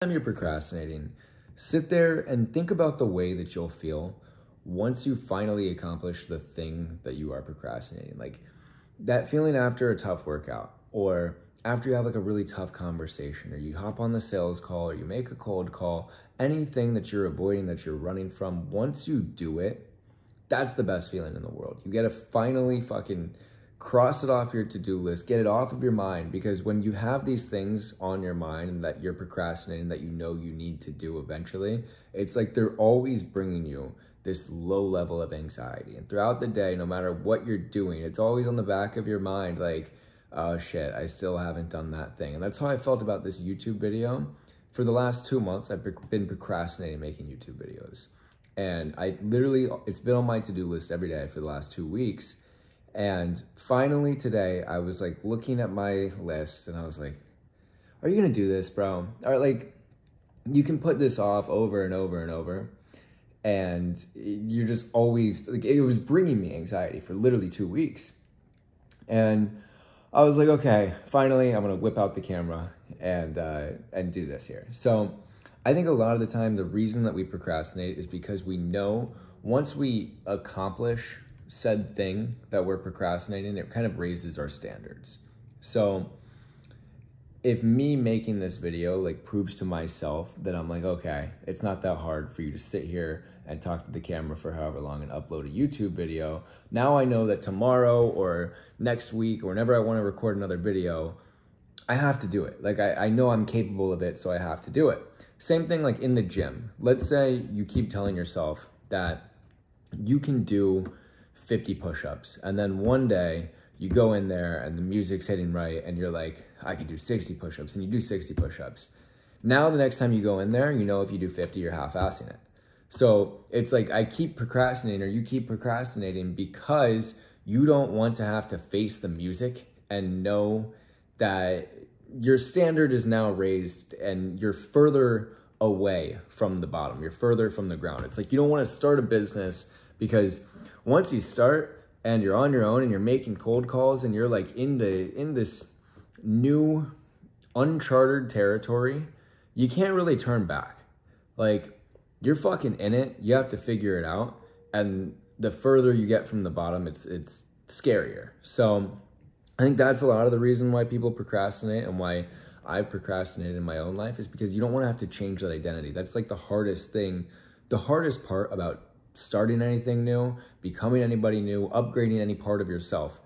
Time you're procrastinating, sit there and think about the way that you'll feel once you finally accomplish the thing that you are procrastinating. Like that feeling after a tough workout, or after you have like a really tough conversation, or you hop on the sales call, or you make a cold call, anything that you're avoiding, that you're running from, once you do it, that's the best feeling in the world. You get to finally fucking cross it off your to-do list, get it off of your mind, because when you have these things on your mind and that you're procrastinating, that you know you need to do eventually, it's like they're always bringing you this low level of anxiety. And throughout the day, no matter what you're doing, it's always on the back of your mind, like, oh shit, I still haven't done that thing. And that's how I felt about this YouTube video. For the last 2 months, I've been procrastinating making YouTube videos. And it's been on my to-do list every day for the last 2 weeks. And finally today, I was like looking at my list and I was like, are you gonna do this, bro? Or like, you can put this off over and over and over. And you're just always, like, it was bringing me anxiety for literally 2 weeks. And I was like, okay, finally, I'm gonna whip out the camera and do this here. So I think a lot of the time, the reason that we procrastinate is because we know once we accomplish said thing that we're procrastinating, it kind of raises our standards. So if me making this video like proves to myself that I'm like, okay, it's not that hard for you to sit here and talk to the camera for however long and upload a YouTube video. Now I know that tomorrow or next week or whenever I want to record another video, I have to do it. Like I know I'm capable of it, so I have to do it. Same thing like in the gym. Let's say you keep telling yourself that you can do 50 push-ups, and then one day you go in there and the music's hitting right and you're like, I can do 60 push-ups, and you do 60 push-ups. Now the next time you go in there, you know if you do 50, you're half-assing it. So it's like I keep procrastinating, or you keep procrastinating, because you don't want to have to face the music and know that your standard is now raised and you're further away from the bottom. You're further from the ground. It's like you don't want to start a business, because once you start and you're on your own and you're making cold calls and you're like in this new uncharted territory, you can't really turn back. Like you're fucking in it. You have to figure it out. And the further you get from the bottom, it's scarier. So I think that's a lot of the reason why people procrastinate, and why I've procrastinated in my own life, is because you don't want to have to change that identity. That's like the hardest thing. The hardest part about starting anything new, becoming anybody new, upgrading any part of yourself,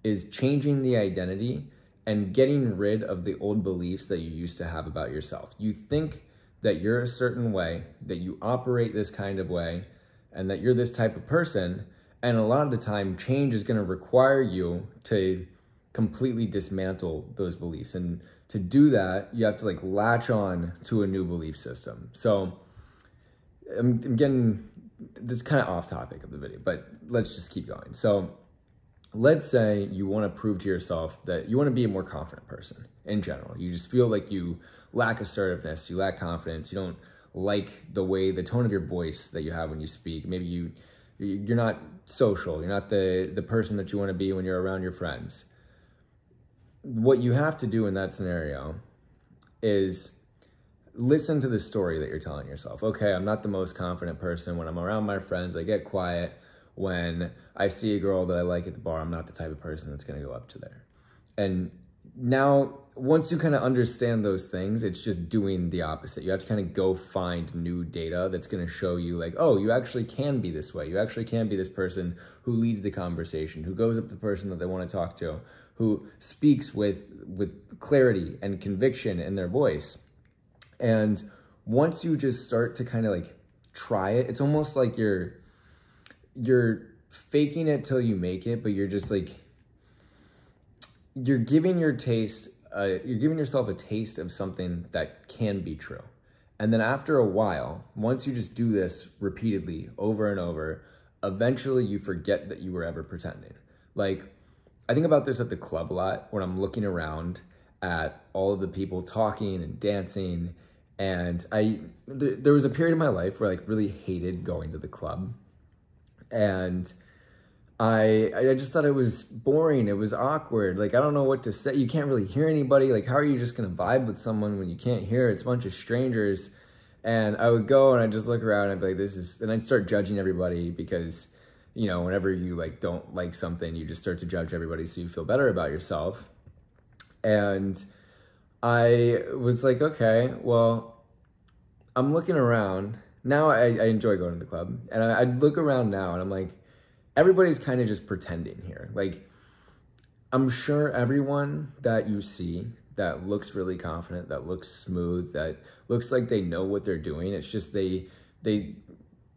is changing the identity and getting rid of the old beliefs that you used to have about yourself. You think that you're a certain way, that you operate this kind of way, and that you're this type of person. And a lot of the time, change is going to require you to completely dismantle those beliefs. And to do that, you have to like latch on to a new belief system. So I'm getting, this is kind of off topic of the video, but let's just keep going. So let's say you want to prove to yourself that you want to be a more confident person in general. You just feel like you lack assertiveness, you lack confidence, you don't like the tone of your voice that you have when you speak. Maybe you're not social, you're not the person that you want to be when you're around your friends. What you have to do in that scenario is listen to the story that you're telling yourself. Okay, I'm not the most confident person. When I'm around my friends, I get quiet. When I see a girl that I like at the bar, I'm not the type of person that's going to go up to there. And now, once you kind of understand those things, it's just doing the opposite. You have to kind of go find new data that's going to show you like, oh, you actually can be this way. You actually can be this person who leads the conversation, who goes up to the person that they want to talk to, who speaks with clarity and conviction in their voice. And once you just start to kind of like try it, it's almost like you're faking it till you make it, but you're just like, you're giving yourself a taste of something that can be true. And then after a while, once you just do this repeatedly over and over, eventually you forget that you were ever pretending. Like, I think about this at the club a lot when I'm looking around at all of the people talking and dancing. And there was a period in my life where I like really hated going to the club. And I just thought it was boring. It was awkward. Like, I don't know what to say. You can't really hear anybody. Like, how are you just going to vibe with someone when you can't hear? It's a bunch of strangers. And I would go and I'd just look around and I'd be like, and I'd start judging everybody because, you know, whenever you like don't like something, you just start to judge everybody so you feel better about yourself. And I was like, okay, well, I'm looking around. Now I enjoy going to the club. And I'd look around now and I'm like, everybody's kind of just pretending here. Like, I'm sure everyone that you see that looks really confident, that looks smooth, that looks like they know what they're doing. It's just they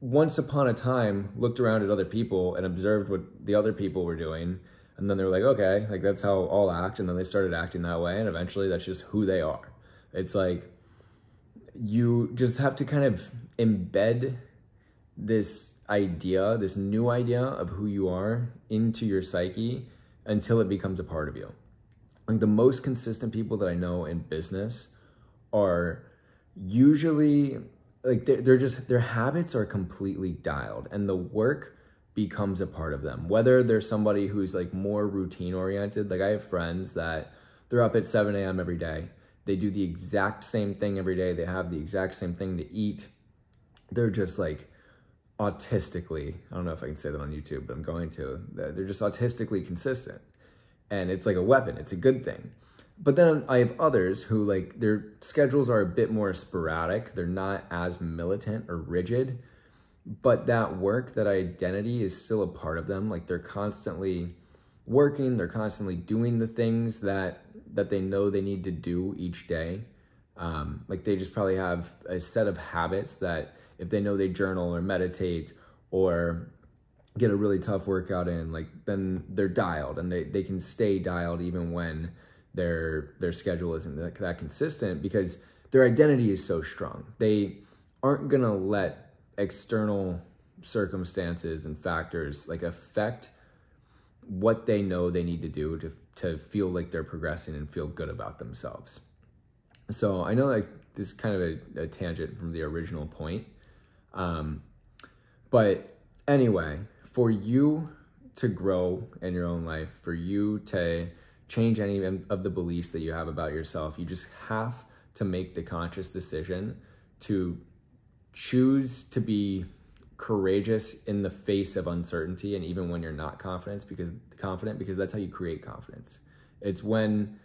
once upon a time looked around at other people and observed what the other people were doing. And then they were like, okay, like that's how I'll act. And then they started acting that way. And eventually that's just who they are. It's like, you just have to kind of embed this idea, this new idea of who you are into your psyche until it becomes a part of you. Like, the most consistent people that I know in business are usually like, their habits are completely dialed and the work becomes a part of them. Whether there's somebody who's like more routine oriented, like I have friends that they're up at 7 a.m. every day. They do the exact same thing every day. They have the exact same thing to eat. They're just like autistically, I don't know if I can say that on YouTube, but I'm going to. They're just autistically consistent. And it's like a weapon. It's a good thing. But then I have others who, like, their schedules are a bit more sporadic. They're not as militant or rigid. But that work, that identity is still a part of them. Like, they're constantly working. They're constantly doing the things that they know they need to do each day. Like, they just probably have a set of habits that if they know they journal or meditate or get a really tough workout in, like, then they're dialed and they can stay dialed even when their schedule isn't that consistent because their identity is so strong. They aren't gonna let external circumstances and factors like affect what they know they need to do to feel like they're progressing and feel good about themselves. So I know, like, this is kind of a tangent from the original point. But anyway, for you to grow in your own life, for you to change any of the beliefs that you have about yourself, you just have to make the conscious decision to choose to be courageous in the face of uncertainty. And even when you're not confident, because that's how you create confidence. It's when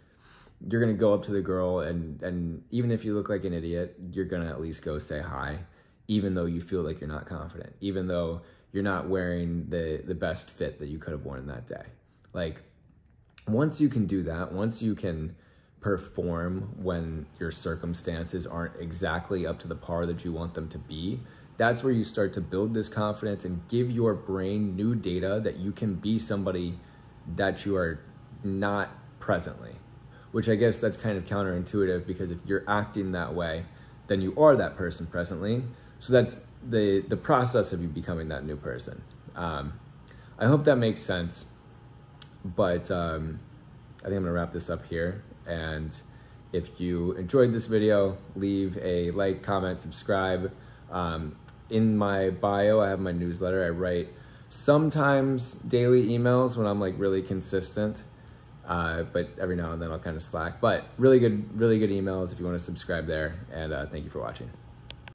you're going to go up to the girl and even if you look like an idiot, you're going to at least go say hi, even though you feel like you're not confident, even though you're not wearing the best fit that you could have worn that day. Like, once you can do that, once you can perform when your circumstances aren't exactly up to the par that you want them to be, that's where you start to build this confidence and give your brain new data that you can be somebody that you are not presently. Which I guess that's kind of counterintuitive, because if you're acting that way, then you are that person presently. So that's the process of you becoming that new person. I hope that makes sense. But I think I'm gonna wrap this up here. And if you enjoyed this video, leave a like, comment, subscribe. In my bio, I have my newsletter. I write sometimes daily emails when I'm like really consistent. But every now and then I'll kind of slack. But really good emails if you want to subscribe there. And thank you for watching.